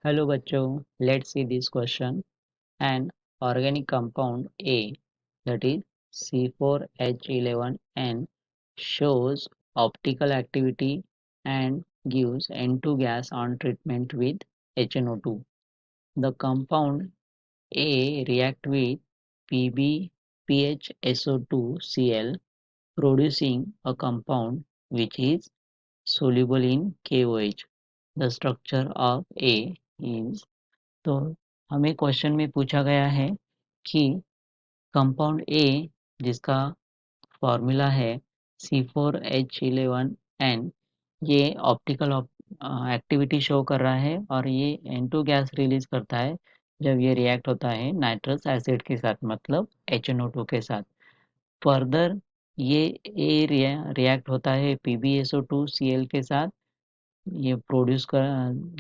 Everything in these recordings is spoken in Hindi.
Hello बच्चों, let's see this question. An organic compound A, that is C4H11N, shows optical activity and gives N2 gas on treatment with HNO2. The compound A react with PbPHSO2Cl, producing a compound which is soluble in KOH. The structure of A is, तो हमें क्वेश्चन में पूछा गया है कि कंपाउंड ए जिसका फॉर्मूला है C4H11N, ये ऑप्टिकल एक्टिविटी शो कर रहा है और ये N2 गैस रिलीज करता है जब ये रिएक्ट होता है नाइट्रस एसिड के साथ, मतलब HNO2 के साथ। फर्दर ये ए रिएक्ट होता है PbSO2Cl के साथ। ये प्रोड्यूस कर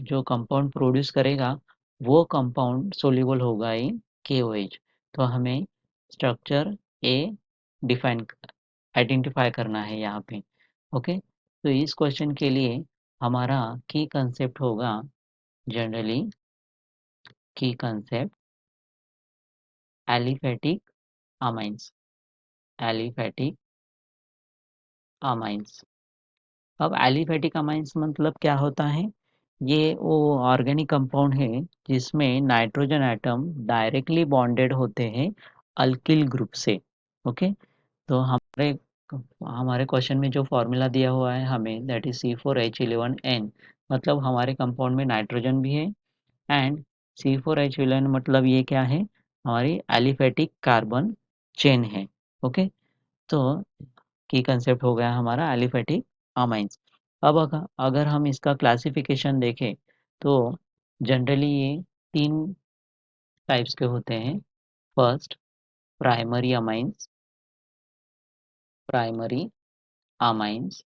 जो कंपाउंड प्रोड्यूस करेगा वो कंपाउंड सोल्यूबल होगा इन KOH। तो हमें स्ट्रक्चर ए डिफाइन आइडेंटिफाई करना है यहाँ पे। ओके, तो इस क्वेश्चन के लिए हमारा की कंसेप्ट होगा, जनरली की concept aliphatic amines. Aliphatic amines, अब एलिफेटिक अमाइंस मतलब क्या होता है? ये वो ऑर्गेनिक कंपाउंड है जिसमें नाइट्रोजन एटम डायरेक्टली बॉन्डेड होते हैं अल्किल ग्रुप से। ओके, तो हमारे हमारे क्वेश्चन में जो फॉर्मूला दिया हुआ है हमें, दैट इज C4H11N, मतलब हमारे कंपाउंड में नाइट्रोजन भी है एंड C4H11 मतलब ये क्या है? हमारी एलिफेटिक कार्बन चेन है। ओके, तो की कंसेप्ट हो गया हमारा एलिफेटिक अमाइंस। अब अगर हम इसका क्लासिफिकेशन देखें तो जनरली ये तीन टाइप्स के होते हैं। First, primary amines. Primary amines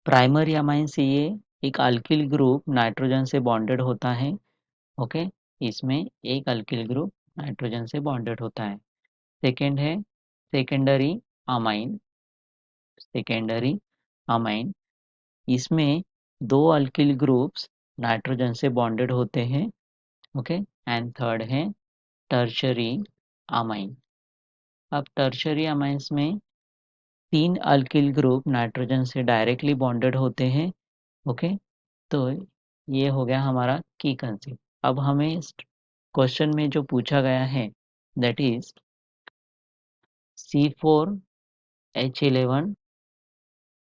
primary amines ये एक अल्किल ग्रुप नाइट्रोजन से बॉन्डेड होता है। ओके, इसमें एक अल्किल ग्रुप नाइट्रोजन से बॉन्डेड होता है। सेकेंड है सेकेंडरी अमाइन। सेकेंडरी अमाइन, इसमें दो अल्किल ग्रुप्स नाइट्रोजन से बॉन्डेड होते हैं। ओके, एंड थर्ड है टर्शरी अमाइन। अब टर्शरी अमाइंस में तीन अल्किल ग्रुप नाइट्रोजन से डायरेक्टली बॉन्डेड होते हैं। ओके, तो ये हो गया हमारा की कंसेप्ट। अब हमें क्वेश्चन में जो पूछा गया है that is C4H11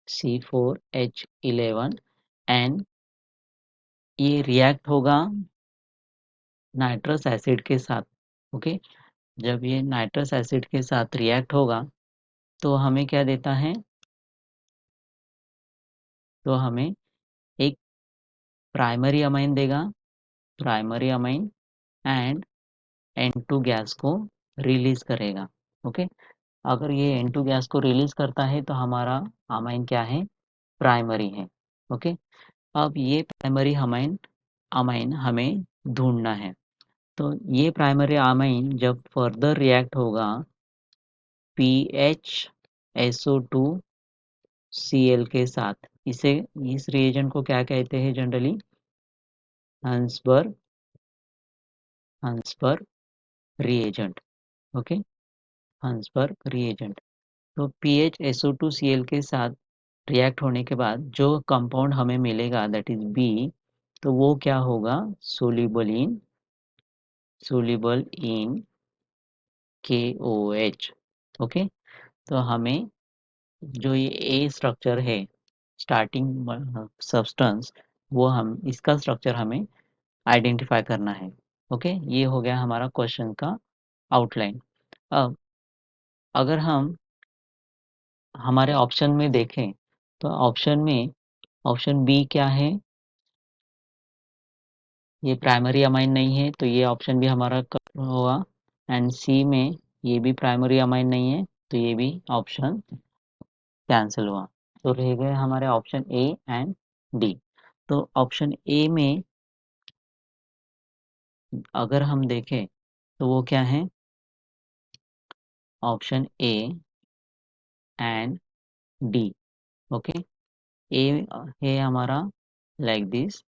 C4H11 and ये रिएक्ट होगा नाइट्रस एसिड के साथ। ओके, जब ये नाइट्रस एसिड के साथ रिएक्ट होगा तो हमें क्या देता है? तो हमें एक प्राइमरी अमाइन देगा, primary amine, and N2 gas को रिलीज करेगा। ओके, अगर ये N2 गैस को रिलीज करता है तो हमारा अमाइन क्या है? प्राइमरी है। ओके, अब ये प्राइमरी अमाइन अमाइन हमें ढूंढना है। तो ये प्राइमरी अमाइन जब फर्दर रिएक्ट होगा PHSO2Cl के साथ, इसे इस रिएजेंट को क्या कहते हैं generally? Hinsberg Hinsberg reagent. Okay, Hinsberg reagent. तो PHSO2Cl के साथ रिएक्ट होने के बाद जो कंपाउंड हमें मिलेगा दैट इज बी, तो वो क्या होगा? Soluble in KOH। ओके, तो हमें जो ये ए स्ट्रक्चर है, स्टार्टिंग सब्सटेंस, वो हम इसका स्ट्रक्चर हमें आइडेंटिफाई करना है। ओके, ये हो गया हमारा क्वेश्चन का आउटलाइन। अब अगर हम हमारे ऑप्शन में देखें तो ऑप्शन बी क्या है? ये प्राइमरी अमाइन नहीं है तो ये ऑप्शन भी हमारा होगा। एंड सी में ये भी प्राइमरी अमाइन नहीं है तो ये भी ऑप्शन कैंसिल हुआ। तो रह गए हमारे ऑप्शन ए एंड डी। तो ऑप्शन ए में अगर हम देखें तो वो क्या है? Option A and D. Okay, A है हमारा like this,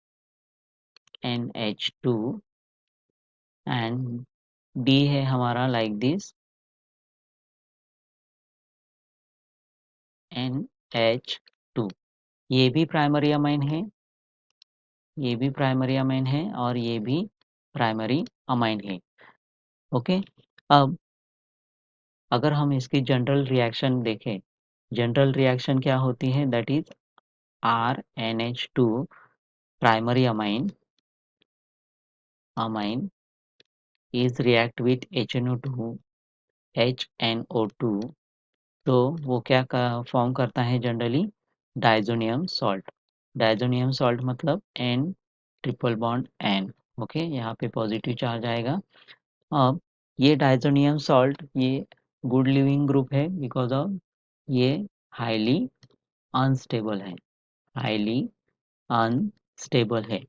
NH2 and D है हमारा लाइक दिस NH2। ये भी प्राइमरी अमाइन है, ये भी प्राइमरी अमाइन है और ये भी प्राइमरी अमाइन है। ओके, अब अगर हम इसकी जनरल रिएक्शन देखें, जनरल रिएक्शन क्या होती है, that is RNH2 primary amine is react with HNO2 तो वो क्या फॉर्म करता है generally, diazonium salt. Diazonium salt मतलब N triple bond N। Okay, यहाँ पे पॉजिटिव चार्ज आएगा। अब ये डाइजोनियम सॉल्ट ये गुड लिविंग ग्रुप है बिकॉज ऑफ ये हाईली अनस्टेबल है, हाईली अनस्टेबल है,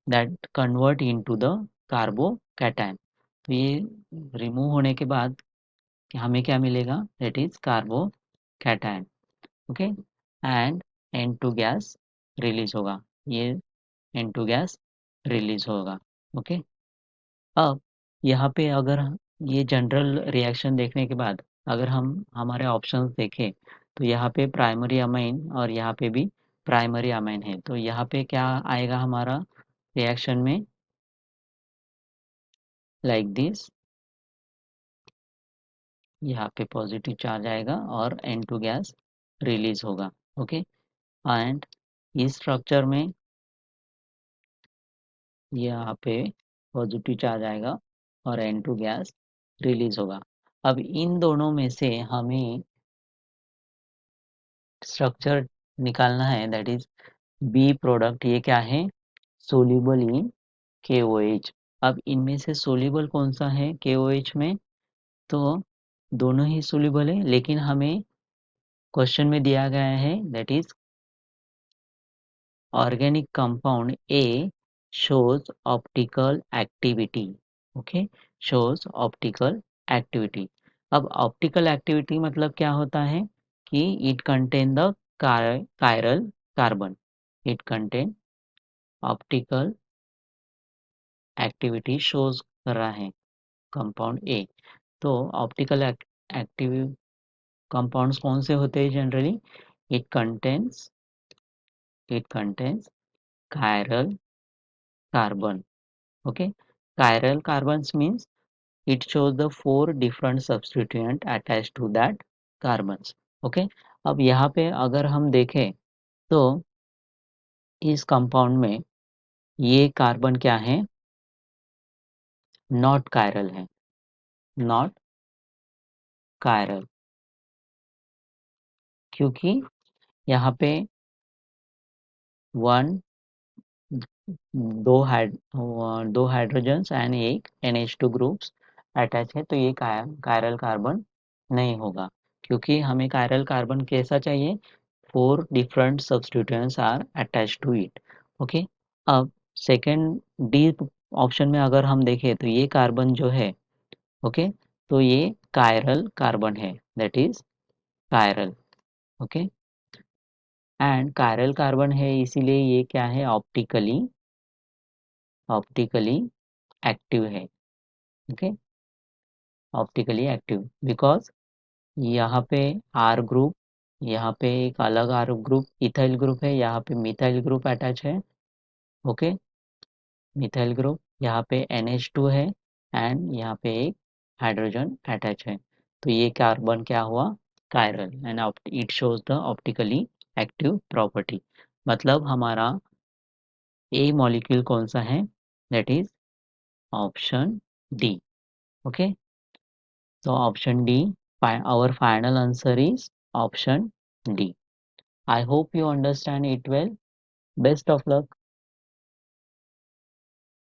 that convert into the carbocation. तो ये रिमूव होने के बाद कि हमें क्या मिलेगा, that is carbocation. Okay, and N2 gas release होगा, ये N2 गैस रिलीज होगा। ओके, अब यहाँ पे अगर ये जनरल रिएक्शन देखने के बाद अगर हम हमारे ऑप्शंस देखें तो यहाँ पे प्राइमरी अमाइन और यहाँ पे भी प्राइमरी अमाइन है, तो यहाँ पे क्या आएगा हमारा रिएक्शन में, लाइक दिस, यहाँ पे पॉजिटिव चार्ज आएगा और N2 गैस रिलीज होगा। ओके, एंड इस स्ट्रक्चर में यहाँ पे पॉजिटिव चार्ज आएगा और N2 गैस रिलीज होगा। अब इन दोनों में से हमें स्ट्रक्चर निकालना है, दैट इज बी प्रोडक्ट। ये क्या है, सोल्यूबल इन KOH। अब इनमें से सोल्यूबल कौन सा है KOH में, तो दोनों ही सोल्यूबल है, लेकिन हमें क्वेश्चन में दिया गया है that is organic compound A shows optical activity। Okay, shows optical activity। अब optical activity मतलब क्या होता है कि it contain the chiral carbon, it contain optical activity shows कर रहा है कंपाउंड A। तो ऑप्टिकल एक्टिव कंपाउंड्स कौन से होते हैं generally, it contains chiral carbon। okay, chiral carbons means it shows the 4 different substituent attached to that carbons। okay, अब यहाँ पे अगर हम देखें तो इस कंपाउंड में ये कार्बन क्या है, नॉट कायरल है, नॉट कायरल, क्योंकि यहाँ पे वन दो हाइड्रोजन्स एंड एक NH2 ग्रुप्स अटैच है, तो ये कायरल कार्बन नहीं होगा, क्योंकि हमें कायरल कार्बन कैसा चाहिए, 4 different substituents are attached to it। Okay, अब सेकेंड डी ऑप्शन में अगर हम देखें तो ये कार्बन जो है, ओके, तो ये कायरल कार्बन है, that is chiral. Okay, and chiral carbon है इसीलिए ये क्या है, ऑप्टिकली एक्टिव है। ओके, ऑप्टिकली एक्टिव बिकॉज यहाँ पे आर ग्रुप, यहाँ पे एक अलग आर ग्रुप इथाइल ग्रुप है, यहाँ पे मिथाइल ग्रुप अटैच है। ओके, मिथाइल ग्रुप, यहाँ पे NH2 है एंड यहाँ पे एक हाइड्रोजन अटैच है, तो ये कार्बन क्या हुआ, chiral, and it shows the optically active property. मतलब हमारा ए मॉलिक्यूल कौन सा है, that is option D. Okay, so option D, our final answer is option D। I hope you understand it well. Best of luck.